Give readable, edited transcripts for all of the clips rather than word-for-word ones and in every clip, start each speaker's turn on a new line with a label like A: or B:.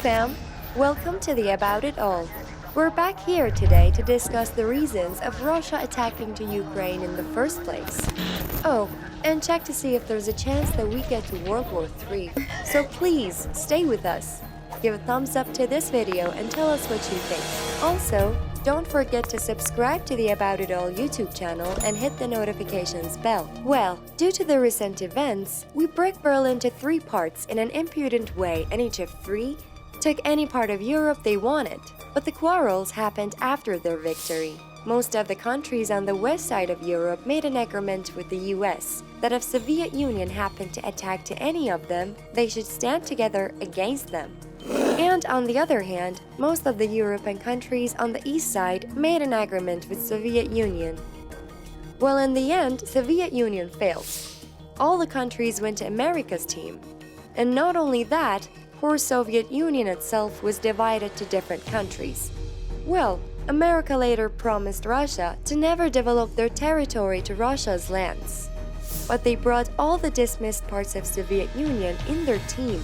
A: fam! Welcome to the About It All. We're back here today to discuss the reasons of Russia attacking to Ukraine in the first place. Oh, and check to see if there's a chance that we get to World War III. So please, stay with us. Give a thumbs up to this video and tell us what you think. Also, don't forget to subscribe to the About It All YouTube channel and hit the notifications bell. Well, due to the recent events, we break Berlin into 3 parts in an impudent way, and each of 3 took any part of Europe they wanted. But the quarrels happened after their victory. Most of the countries on the west side of Europe made an agreement with the US that if Soviet Union happened to attack to any of them, they should stand together against them. And on the other hand, most of the European countries on the east side made an agreement with Soviet Union. Well, in the end, Soviet Union failed. All the countries went to America's team. And not only that, poor Soviet Union itself was divided to different countries. Well, America later promised Russia to never develop their territory to Russia's lands. But they brought all the dismissed parts of Soviet Union in their team,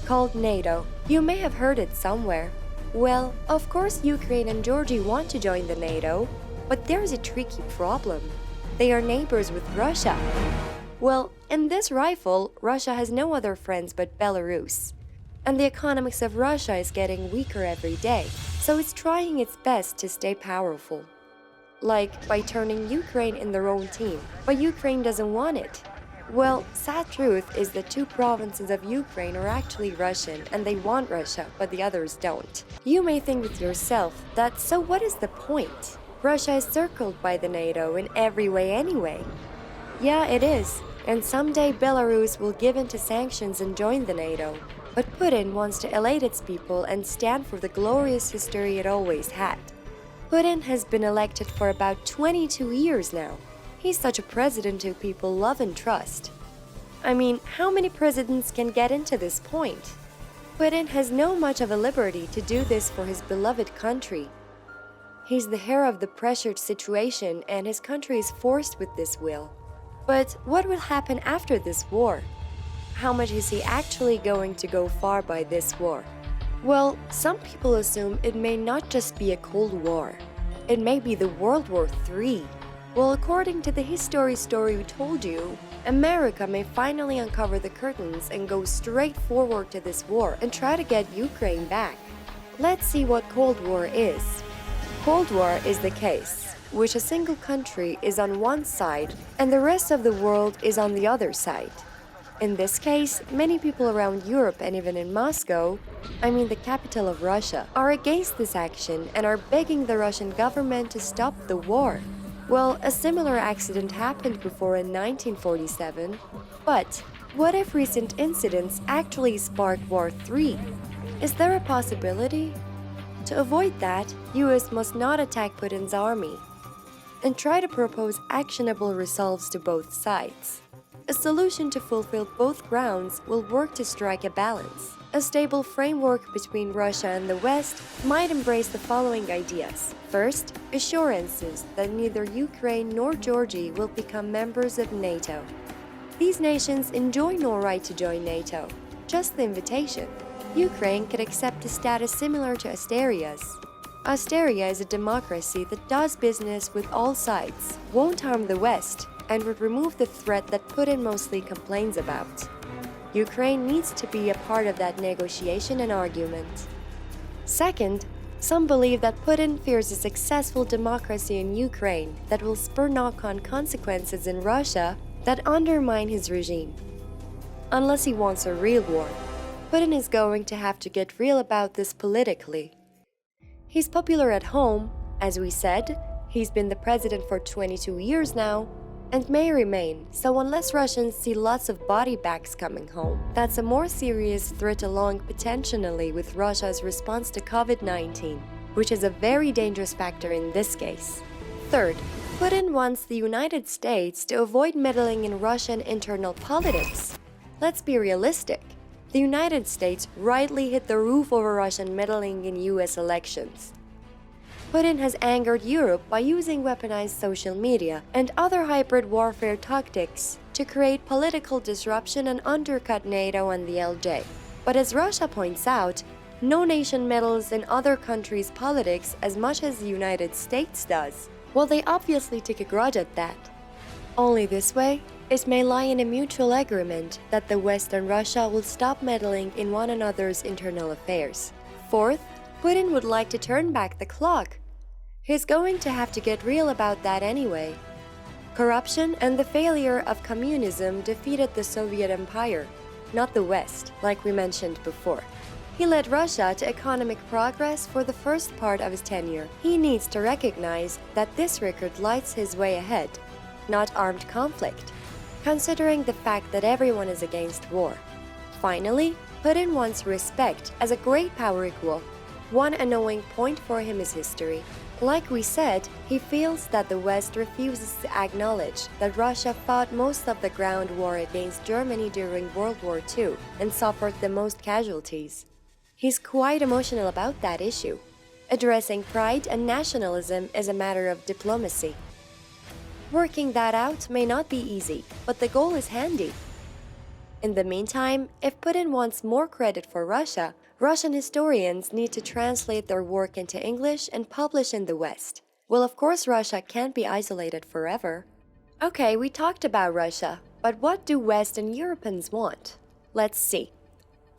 A: called NATO. You may have heard it somewhere. Well, of course Ukraine and Georgia want to join the NATO, but there's a tricky problem. They are neighbors with Russia. Well, in this rifle, Russia has no other friends but Belarus. And the economics of Russia is getting weaker every day, so it's trying its best to stay powerful. Like by turning Ukraine in their own team, but Ukraine doesn't want it. Well, sad truth is the 2 provinces of Ukraine are actually Russian and they want Russia, but the others don't. You may think with yourself that so what is the point? Russia is circled by the NATO in every way anyway. Yeah, it is, and someday Belarus will give in to sanctions and join the NATO. But Putin wants to elate its people and stand for the glorious history it always had. Putin has been elected for about 22 years now. He's such a president who people love and trust. I mean, how many presidents can get into this point? Putin has no much of a liberty to do this for his beloved country. He's the heir of the pressured situation and his country is forced with this will. But what will happen after this war? How much is he actually going to go far by this war? Well, some people assume it may not just be a Cold War. It may be the World War III. Well, according to the history story we told you, America may finally uncover the curtains and go straight forward to this war and try to get Ukraine back. Let's see what Cold War is. Cold War is the case, which a single country is on one side and the rest of the world is on the other side. In this case, many people around Europe and even in Moscow, I mean the capital of Russia, are against this action and are begging the Russian government to stop the war. Well, a similar accident happened before in 1947, but what if recent incidents actually spark War III? Is there a possibility? To avoid that, US must not attack Putin's army and try to propose actionable resolves to both sides. A solution to fulfill both grounds will work to strike a balance. A stable framework between Russia and the West might embrace the following ideas. First, assurances that neither Ukraine nor Georgia will become members of NATO. These nations enjoy no right to join NATO, just the invitation. Ukraine could accept a status similar to Asteria's. Asteria is a democracy that does business with all sides, won't harm the West, and would remove the threat that Putin mostly complains about. Ukraine needs to be a part of that negotiation and argument. Second, some believe that Putin fears a successful democracy in Ukraine that will spur knock-on consequences in Russia that undermine his regime. Unless he wants a real war, Putin is going to have to get real about this politically. He's popular at home, as we said, he's been the president for 22 years now, and may remain, so unless Russians see lots of body bags coming home, that's a more serious threat along potentially with Russia's response to COVID-19, which is a very dangerous factor in this case. Third, Putin wants the United States to avoid meddling in Russian internal politics. Let's be realistic. The United States rightly hit the roof over Russian meddling in US elections. Putin has angered Europe by using weaponized social media and other hybrid warfare tactics to create political disruption and undercut NATO and the LJ. But as Russia points out, No nation meddles in other countries' politics as much as the United States does. Well, they obviously take a grudge at that. Only this way, it may lie in a mutual agreement that the West and Russia will stop meddling in one another's internal affairs. Fourth, Putin would like to turn back the clock. He's going to have to get real about that anyway. Corruption and the failure of communism defeated the Soviet Empire, not the West, like we mentioned before. He led Russia to economic progress for the first part of his tenure. He needs to recognize that this record lights his way ahead, not armed conflict, considering the fact that everyone is against war. Finally, Putin wants respect as a great power equal. One annoying point for him is history. Like we said, he feels that the West refuses to acknowledge that Russia fought most of the ground war against Germany during World War II and suffered the most casualties. He's quite emotional about that issue. Addressing pride and nationalism is a matter of diplomacy. Working that out may not be easy, but the goal is handy. In the meantime, if Putin wants more credit for Russia, Russian historians need to translate their work into English and publish in the West. Well, of course, Russia can't be isolated forever. Okay, we talked about Russia, but what do West and Europeans want? Let's see.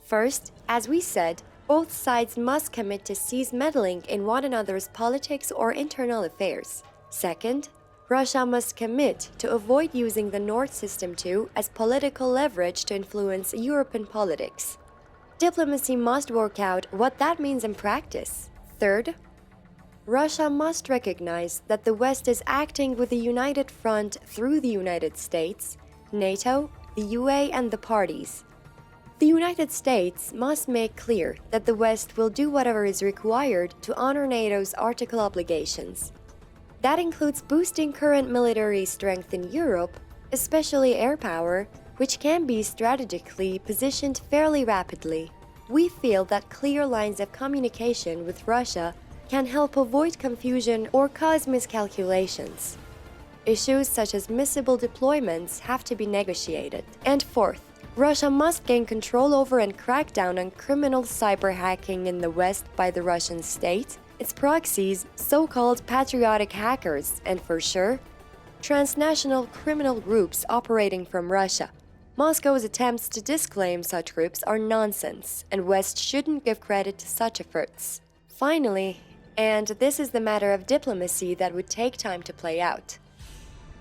A: First, as we said, both sides must commit to cease meddling in one another's politics or internal affairs. Second, Russia must commit to avoid using the Nord Stream 2 as political leverage to influence European politics. Diplomacy must work out what that means in practice. Third, Russia must recognize that the West is acting with a united front through the United States, NATO, the UA, and the parties. The United States must make clear that the West will do whatever is required to honor NATO's Article obligations. That includes boosting current military strength in Europe, especially air power, which can be strategically positioned fairly rapidly. We feel that clear lines of communication with Russia can help avoid confusion or cause miscalculations. Issues such as missile deployments have to be negotiated. And fourth, Russia must gain control over and crack down on criminal cyber hacking in the West by the Russian state, its proxies, so-called patriotic hackers, and for sure, transnational criminal groups operating from Russia. Moscow's attempts to disclaim such groups are nonsense, and West shouldn't give credit to such efforts. Finally, and this is the matter of diplomacy that would take time to play out,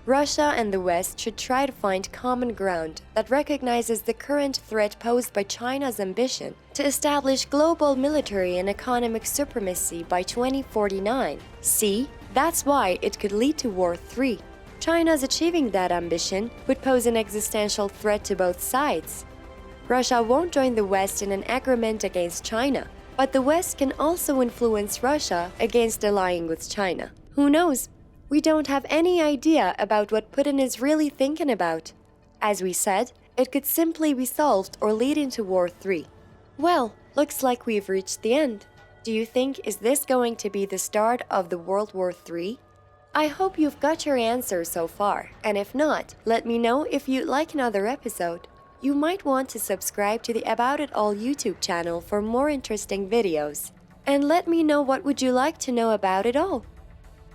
A: Russia and the West should try to find common ground that recognizes the current threat posed by China's ambition to establish global military and economic supremacy by 2049. See, that's why it could lead to War III. China's achieving that ambition would pose an existential threat to both sides. Russia won't join the West in an agreement against China, but the West can also influence Russia against allying with China. Who knows? We don't have any idea about what Putin is really thinking about. As we said, it could simply be solved or lead into War III. Well, looks like we've reached the end. Do you think is this going to be the start of the World War III? I hope you've got your answer so far, and if not, let me know if you'd like another episode. You might want to subscribe to the About It All YouTube channel for more interesting videos. And let me know what would you like to know about it all.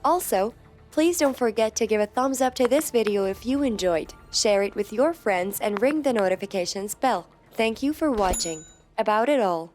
A: Also, please don't forget to give a thumbs up to this video if you enjoyed, share it with your friends, and ring the notifications bell. Thank you for watching About It All.